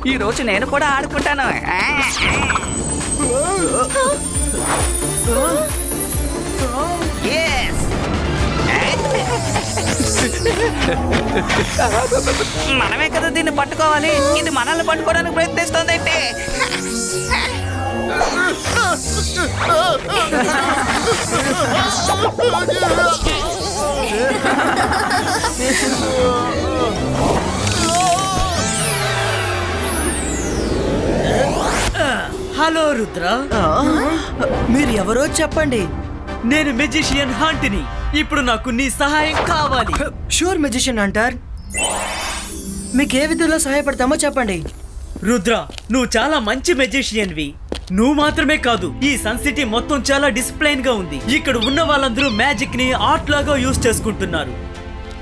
ఈ రోజు నేను కూడా ఆడుకుంటాను. మనమే కదా దీన్ని పట్టుకోవాలి. ఇది మనల్ని పట్టుకోవడానికి ప్రయత్నిస్తుంది. హలో రుద్ర, మీరు ఎవరో చెప్పండి. నేను మెజిషియన్ హంట్ని. ఇప్పుడు నాకు నీ సహాయం కావాలి. షూర్ మెజిషియన్ హంటర్, మీకు ఏ విధంగా సహాయపడతామో చెప్పండి. రుద్ర, నువ్వు చాలా మంచి మెజిషియన్వి. నువ్వు మాత్రమే కాదు, ఈ సన్ సిటీ మొత్తం చాలా డిసిప్లైన్ గా ఉంది. ఇక్కడ ఉన్న వాళ్ళందరూ మ్యాజిక్ ని ఆర్ట్ లాగా యూజ్ చేసుకుంటున్నారు.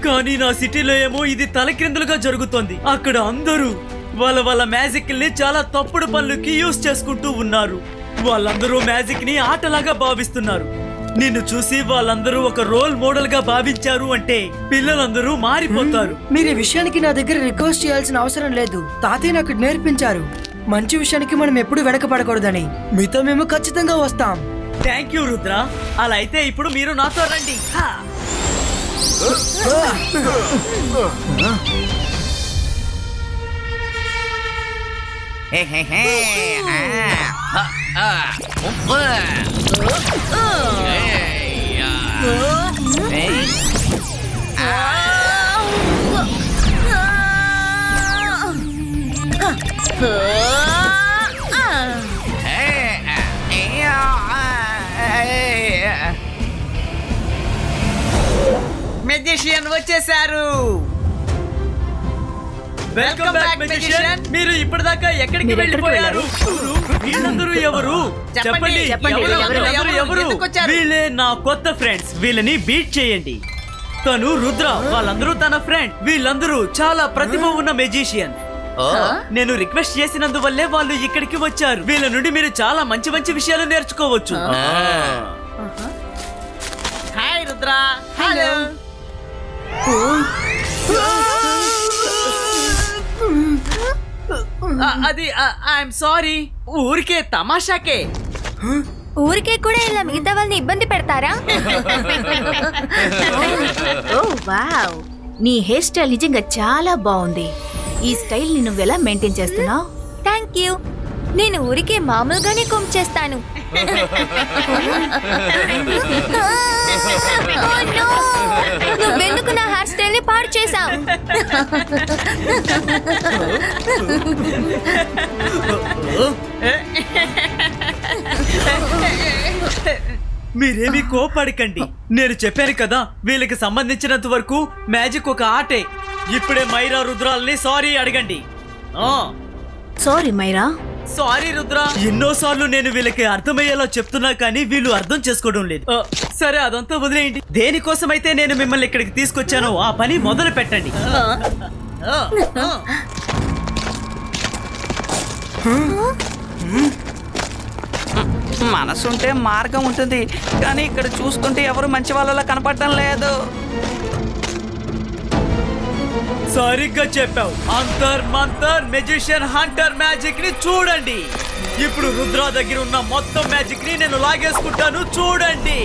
కానీ నా సిటీలో ఏమో ఇది తలక్రిందులుగా జరుగుతోంది. అక్కడ అందరూ వాళ్ళ మ్యాజిక్ ని చాలా తప్పుడు పనులకి యూజ్ చేసుకుంటూ ఉన్నారు. వాళ్ళందరూ మ్యాజిక్ ని ఆటలాగా భావిస్తున్నారు. నిన్ను చూసి వాళ్ళందరూ ఒక రోల్ మోడల్ గా భావించారు అంటే పిల్లలందరూ మారిపోతారు. మీరు ఈ విషయానికి నా దగ్గర రిక్వెస్ట్ చేయాల్సిన అవసరం లేదు. తాతయ్య నాకు నేర్పించారు మంచి విషయానికి మనం ఎప్పుడు వెనకపడకూడదని. మీతో మేము ఖచ్చితంగా వస్తాం. Thank you Rudra. అలా అయితే ఇప్పుడు మీరు నాతో రండి. మెజిషియన్ వచ్చేసారు. Welcome back magician. మీరు ఇప్పటిదాకా ఎక్కడికి వెళ్ళిపోయారు? వీళ్ళందరూ ఎవరు చెప్పండి. వీళ్ళే నా కొత్త ఫ్రెండ్స్. వీళ్ళని బీట్ చేయండి. తను రుద్ర, వాళ్ళందరూ తన ఫ్రెండ్. వీళ్ళందరూ చాలా ప్రతిభ ఉన్న మెజిషియన్. నేను రిక్వెస్ట్ చేసినందువల్లే వాళ్ళు ఇక్కడికి వచ్చారు. వీళ్ళ నుండి మీరు చాలా మంచి మంచి విషయాలు నేర్చుకోవచ్చు. హాయ్ రుద్ర. హలో. అది ఐఎమ్ సారీ. ఊరికే తమాషాకే. ఊరికే కూడా ఇలా మిగతా వాళ్ళని ఇబ్బంది పెడతారా? ఓ వావ్, నీ హెయిర్ స్టైల్ నిజంగా చాలా బాగుంది. ఈ స్టైల్ ని నువ్వు ఎలా మెయింటైన్ చేస్తున్నావు? Thank you. నేను ఊరికే మామూలుగానే కొమ్ చేస్తాను. నువ్వెందుకు నా హెయిర్ స్టైల్ ని పాడు చేసావు? మీరేమీ కోపడకండి. నేను చెప్పాను కదా, వీళ్ళకి సంబంధించినంత వరకు మ్యాజిక్ ఒక ఆటే. ఇప్పుడే మైరా రుద్రాల్ని సారీ అడగండి. సారీ మైరా. సారీ రుద్ర. ఎన్నోసార్లు నేను వీళ్ళకి అర్థమయ్యేలా చెప్తున్నా కానీ వీళ్ళు అర్థం చేసుకోవడం లేదు. సరే, అదంతా వదిలేయండి. దేనికోసమైతే నేను మిమ్మల్ని ఇక్కడికి తీసుకొచ్చానో ఆ పని మొదలు పెట్టండి. మనసుంటే మార్గం ఉంటుంది, కానీ ఇక్కడ చూస్తుంటే ఎవరు మంచి వాళ్ళలా కనపడటం లేదు. సరిగ్గా చెప్పావు. అంతర్ మంతర్ మెజిషియన్ హంటర్ మ్యాజిక్ ని చూడండి. ఇప్పుడు రుద్ర దగ్గర ఉన్న మొత్తం మ్యాజిక్ ని నేను లాగేసుకుంటాను. చూడండి.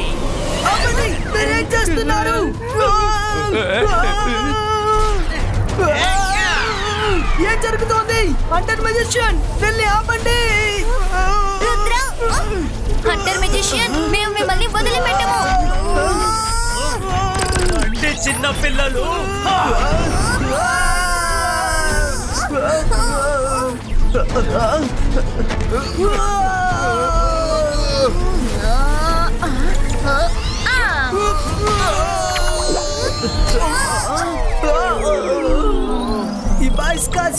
మీరేం చేస్తున్నారు? ఏం జరుగుతోంది? హంటర్ మెజిషియన్, వెళ్ళి ఆపండి. హంటర్ మెజిషియన్, మేము మిమ్మల్ని వదిలిపెట్టము. అంటే చిన్న పిల్లలు.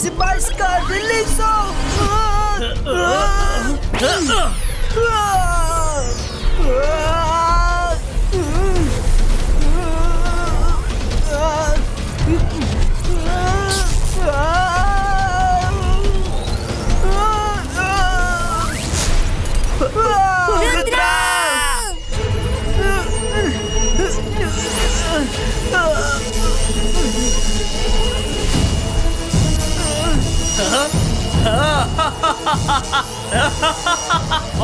Ibaiska, delícia!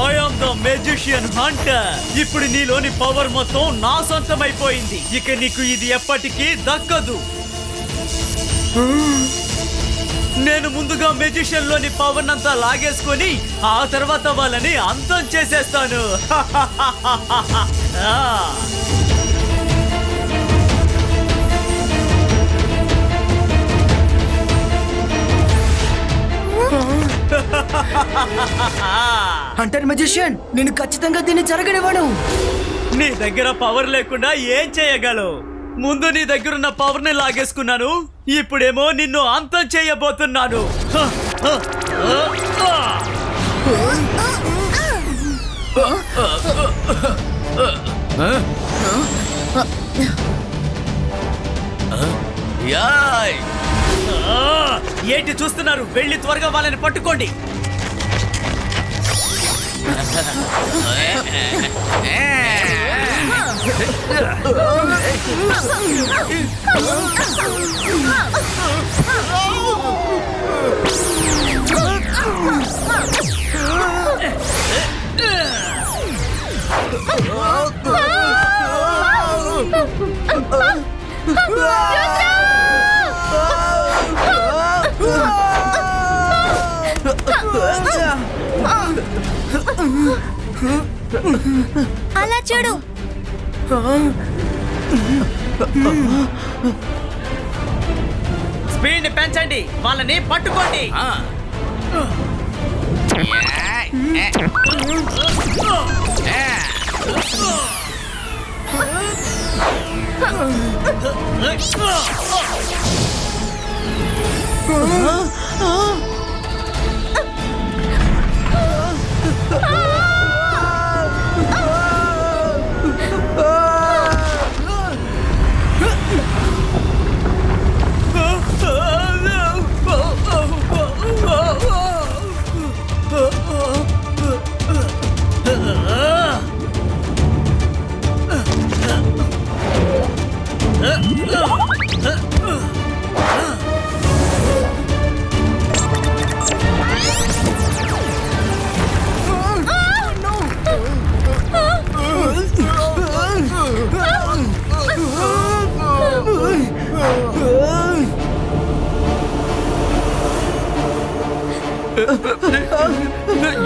I am the magician Hunter. ఇప్పుడు నీలోని పవర్ మొత్తం నా సొంతమైపోయింది. ఇక నీకు ఇది ఎప్పటికీ దక్కదు. నేను ముందుగా మెజిషియన్ లోని పవర్ అంతా లాగేసుకొని ఆ తర్వాత వాళ్ళని అంతం చేసేస్తాను. హంటర్ మెజిషియన్, నేను ఖచ్చితంగా దీన్ని జరగనివ్వను. నీ దగ్గర పవర్ లేకుండా ఏం చేయగలవు? ముందు నీ దగ్గరున్న పవర్ ని లాగేసుకున్నాను, ఇప్పుడేమో నిన్ను అంతం చేయబోతున్నాను. ఏంటి చూస్తున్నారు? వెళ్ళి త్వరగా వాళ్ళని పట్టుకోండి. అలా చూడు. స్పీడ్ పెంచండి, వాళ్ళని పట్టుకోండి.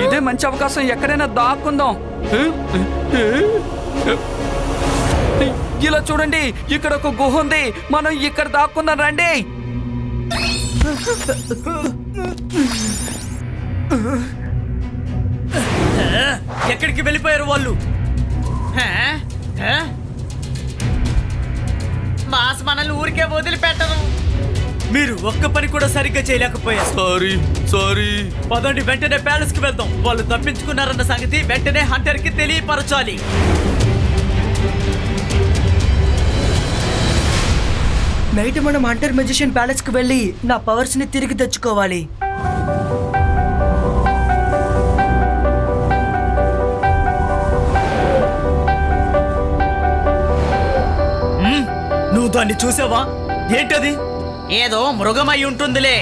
ఇదే మంచి అవకాశం, ఎక్కడైనా దాక్కుందాం. ఇలా చూడండి, ఇక్కడ ఒక గుహ ఉంది, మనం ఇక్కడ దాక్కుందాం రండి. ఎక్కడికి వెళ్ళిపోయారు వాళ్ళు? బాస్ మనల్ని ఊరికే వదిలిపెట్టను. మీరు ఒక్క పని కూడా సరిగ్గా చేయలేకపోయారు. సారీ. పదండి, వెంటనే ప్యాలెస్ కి వెళ్దాం. వాళ్ళు తప్పించుకున్నారన్న సంగతి వెంటనే హంటర్ కి తెలియపరచాలి. నైట్ మనం హంటర్ మెజిషియన్ ప్యాలెస్ కి వెళ్ళి నా పవర్స్ ని తిరిగి తెచ్చుకోవాలి. నువ్వు దాన్ని చూసావా? ఏంటది? ఏదో మృగమై ఉంటుందిలే.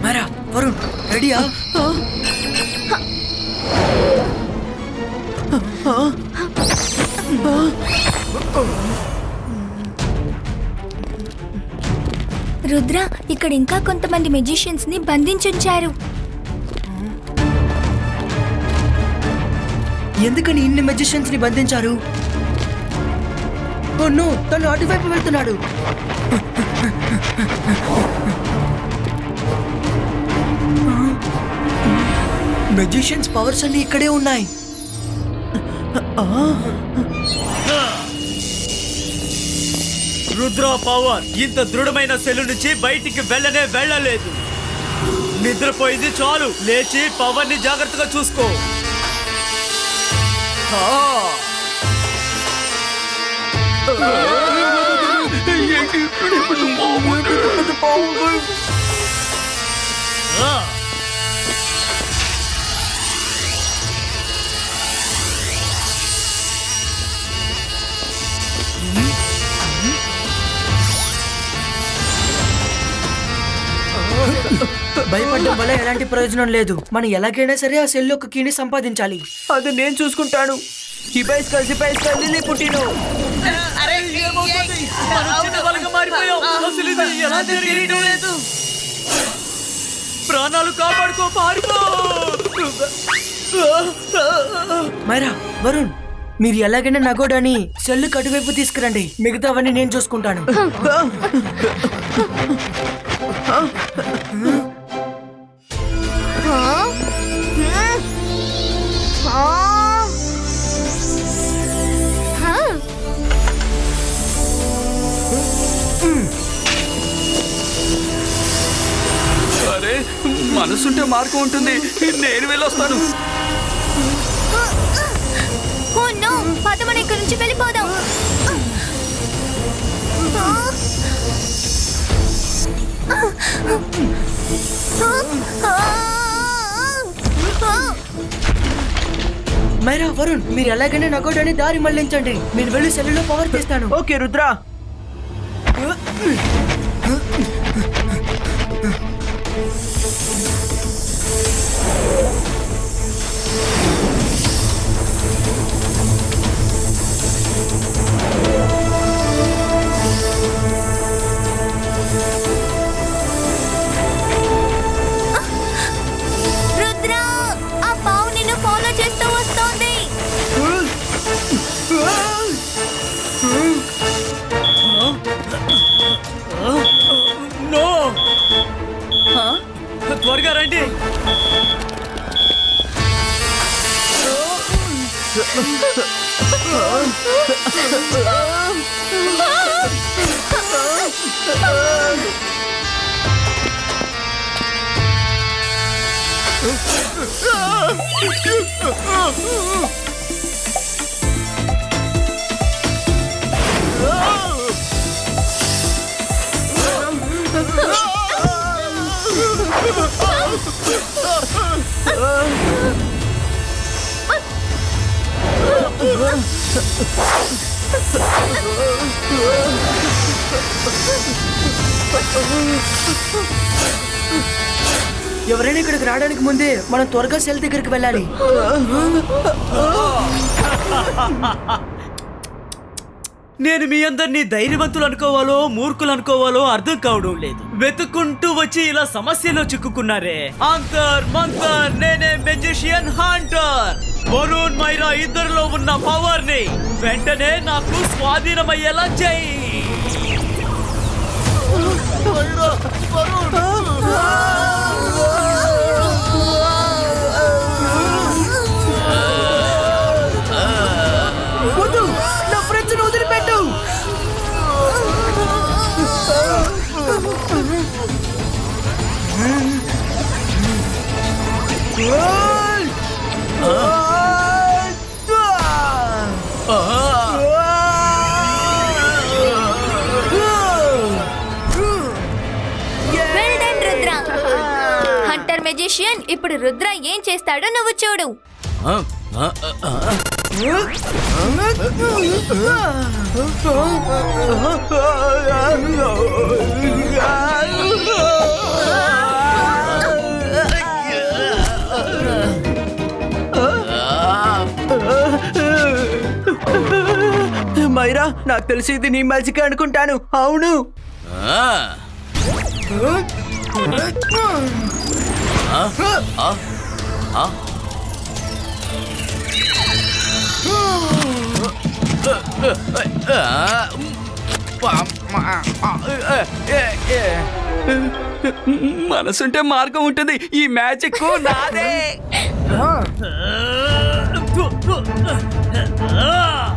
మరా వరుణ్, రెడీయా? రుద్ర, ఇక్కడ ఇంకా కొంతమంది మెజిషియన్స్ ని బంధించుంచారు. ఎందుకని ఇన్ని మెజిషియన్స్ ని బంధించారు? ఓ నో, తను అటువైపు వెళ్తున్నాడు. మెజిషియన్స్ పవర్స్ అన్ని ఇక్కడే ఉన్నాయి. రుద్ర పవర్ ఇంత దృఢమైన సెల్ నుంచి బయటికి వెళ్ళలేదు. నిద్రపోయింది చాలు, లేచి పవర్ ని జాగ్రత్తగా చూసుకో. భయపడడం వల్ల ఎలాంటి ప్రయోజనం లేదు. మనం ఎలాగైనా సరే ఆ సెల్ యొక్క కీని సంపాదించాలి. అది నేను చూసుకుంటాను. ప్రాణాలు కాపాడుకో, పారిపో. మైరా, వరుణ్, మీరు ఎలాగైనా నగోడాని సెల్ కటువైపు తీసుకురండి. మిగతావన్నీ నేను చూసుకుంటాను. అరే, మనసుంటే మార్గం ఉంటుంది. నేను వెళ్ళొస్తాను. మనం ఇక్కడి నుంచి వెళ్ళిపోదాం. మైరా, వరుణ్, మీరు ఎలాగైనా నగోడాని దారి మళ్లించండి. నేను వెళ్ళి సెల్లో పవర్ తీస్తాను. ఓకే రుద్రా. త్వరగా రండి. ఎవరైనా ఇక్కడికి రావడానికి ముందే మనం త్వరగా సెల్ దగ్గరికి వెళ్ళాలి. నేను మీ అందరినీ ధైర్యవంతులు అనుకోవాలో మూర్ఖులు అనుకోవాలో అర్థం కావడం లేదు. వెతుక్కుంటూ వచ్చి ఇలా సమస్యలో చిక్కుకున్నారే. అంతర్ మంతర్, నేనే మెజిషియన్ హంటర్. వరుణ్, మైరా ఇద్దరిలో ఉన్న పవర్ ని వెంటనే నాకు స్వాధీనమయ్యేలా చెయ్యి. నా ఫ్రెండ్స్ వదిలిపెట్టు. హంటర్ మెజిషియన్, ఇప్పుడు రుద్ర ఏం చేస్తాడో నువ్వు చూడు. మైరా, నాకు తెలిసి ఇది నీ మ్యాజిక్ అనుకుంటాను. అవును. మనసుంటే మార్గం ఉంటుంది. ఈ మ్యాజిక్ నాదే.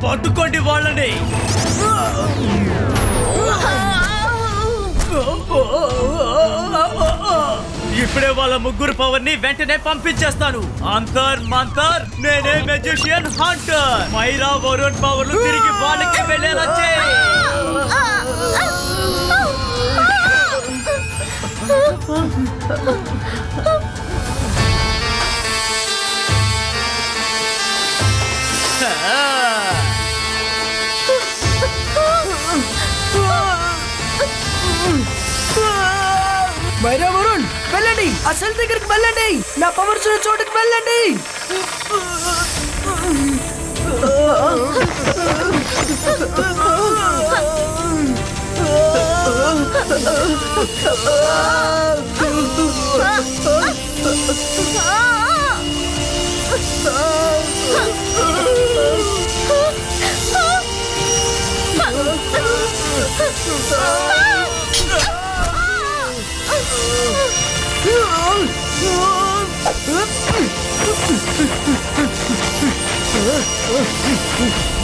పట్టుకోండి వాళ్ళని. ఇప్పుడే వాళ్ళ ముగ్గురు పవర్ ని వెంటనే పంపించేస్తాను. అంతర్ మంతర్ నేనే మెజిషియన్ హంటర్. మైరా వరుణ్ పవర్లు తిరిగి వాళ్ళకి వెళ్ళేలా చేయి. మైరా వరుణ్ వెళ్ళండి, అసలు దగ్గరికి వెళ్ళండి, నా పవర్స్ ఉన్న చోటుకి వెళ్ళండి.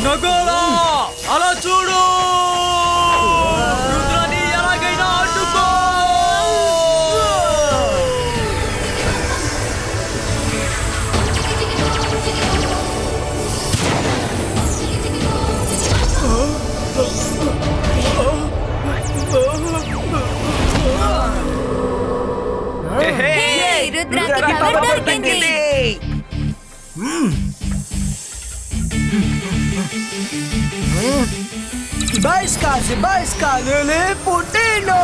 నగోలా అలా చూడు, రుద్రాన్ని ఎలాగైనా అడ్డుకో. రుద్రాకి పవర్ దొరికింది. Baisca, Lele Putino!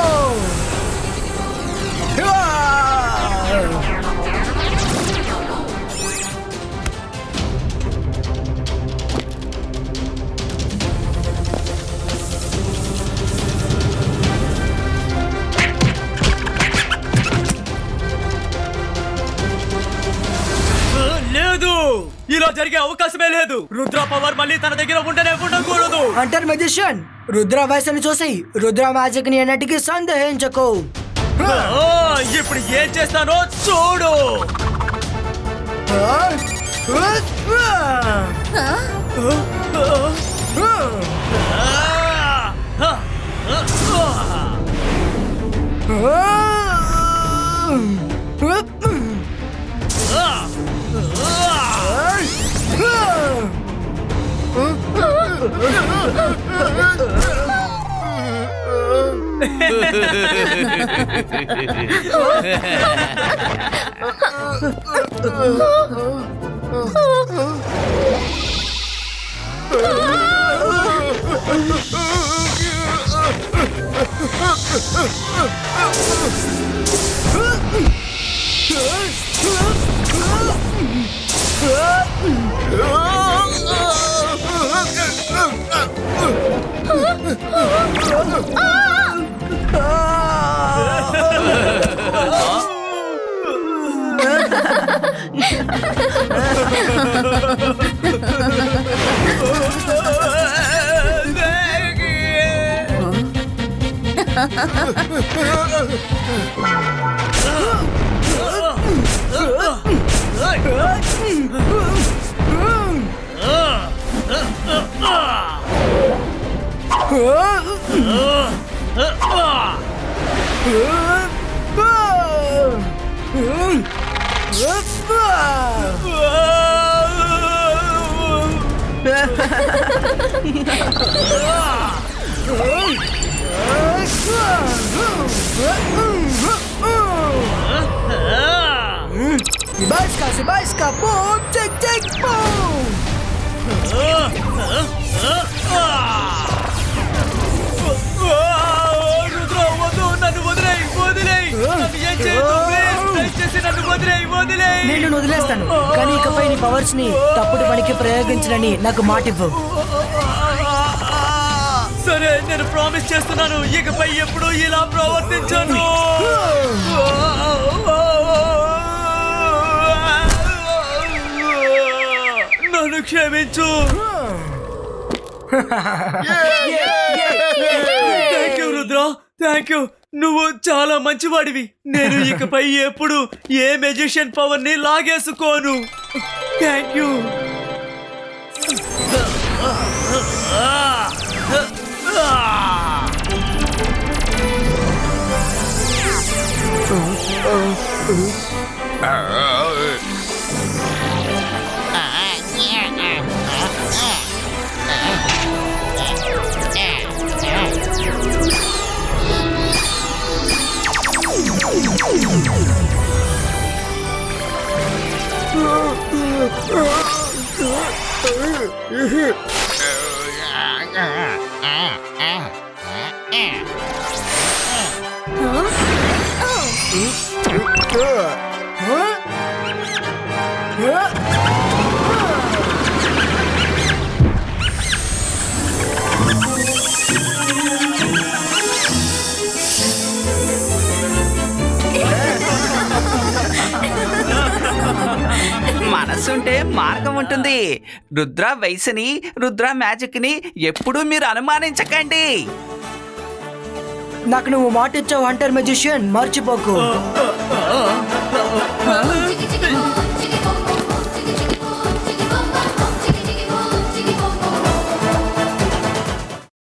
లేదు, ఇలా జరిగే అవకాశమే లేదు. రుద్ర పవర్ మళ్ళీ తన దగ్గర ఉండకూడదు. అంటర్ మెజిషియన్, రుద్ర వయసును చూసి రుద్ర మ్యాజిక్ ని అన్నిటికీ సందేహించకు. ఇప్పుడు ఏం చేస్తానో చూడు. Baisca, boom, check, boom. నేను వదిలేస్తాను, కానీ ఇకపై నీ పవర్స్ ని తప్పుడు పనికి ప్రయోగించనని నాకు మాట ఇవ్వు. సరే, నేను ప్రామిస్ చేస్తున్నాను, ఇకపై ఎప్పుడు ఇలా ప్రవర్తించాను. నన్ను క్షమించు. Thank you Rudra, thank you. నువ్వు చాలా మంచివాడివి. నేను ఇకపై ఎప్పుడు ఏ మెజిషియన్ పవర్ ని లాగేసుకోను. Thank you. మనసుంటే మార్గం ఉంటుంది. రుద్ర వయసుని, రుద్ర మ్యాజిక్ ని ఎప్పుడూ మీరు అనుమానించకండి. నాకు నువ్వు మాట ఇచ్చావు హంటర్ మెజిషియన్, మర్చిపోకు.